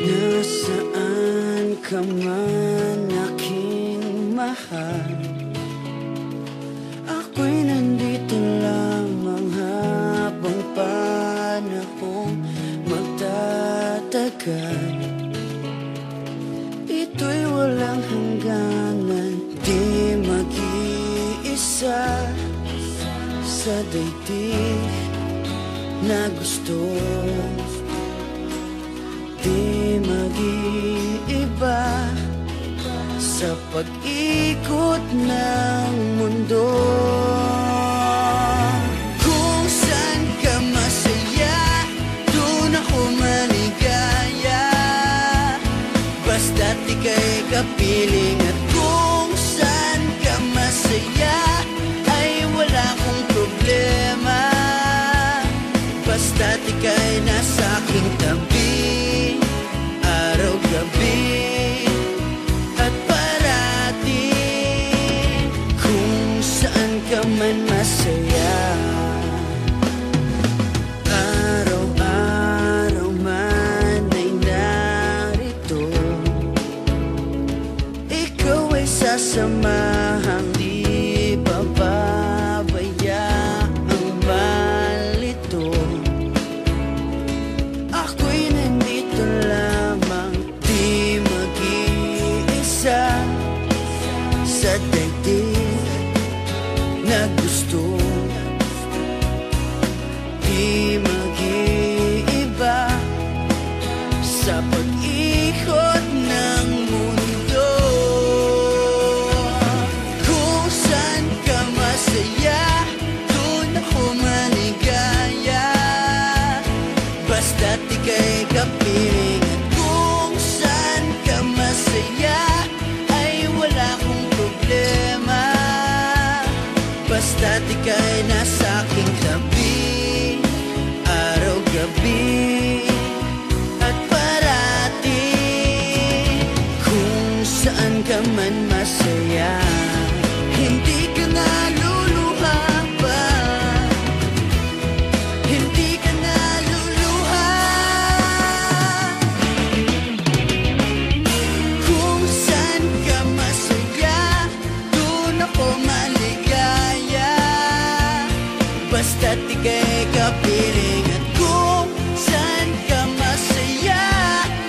Nasaan ka man, aking mahal? Ako'y nandito lamang habang panahong magtatagal. Ito'y walang hangganan, di mag-iisa sa daigdig na gusto. Di mag-iiba sa pag-ikot ng mundo. Kung saan ka masaya, doon ako maligaya. Basta't ika'y kapiling. At kung saan ka masaya, ay wala akong problema. Basta't ika'y nasa aking tabi, gabi at parati. Kung saan ka man masaya, araw-araw man ay narito. Ikaw ay sasamahang di bababayaang malito. Ako'y nandito lamang, sa daigdig na gusto. Di mag-iiba sa pag-ikot ng mundo. Kung saan ka masaya, doon ako maligaya. Basta't ika'y kapiling. At kung saan ka masaya, basta't ika'y nasa aking tabi, araw-gabi at parati. Kung saan ka man masaya, hindi ka naluluha pa, hindi ka naluluha. Kung saan ka masaya, doon ako maligaya. Basta't ika'y kapiling. At kung saan ka masaya,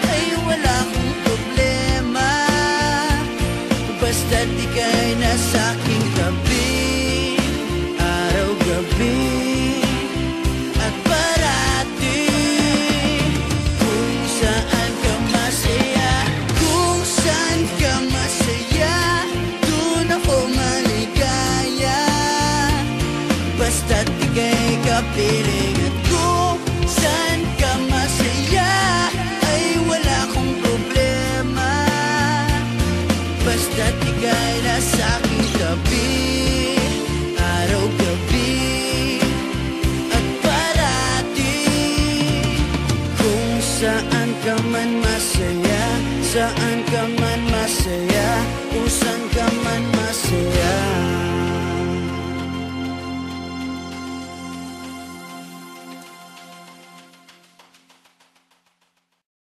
ay wala akong problema. Basta't ika'y nasa aking tabi, araw-gabi at parati. Kung saan ka masaya, kung saan ka masaya, doon ako maligaya. Basta't ika'y kapiling. At kung saan ka masaya, ay wala akong problema. Basta't ika'y nasa aking tabi, araw-gabi at parati. Kung saan ka man masaya, saan ka man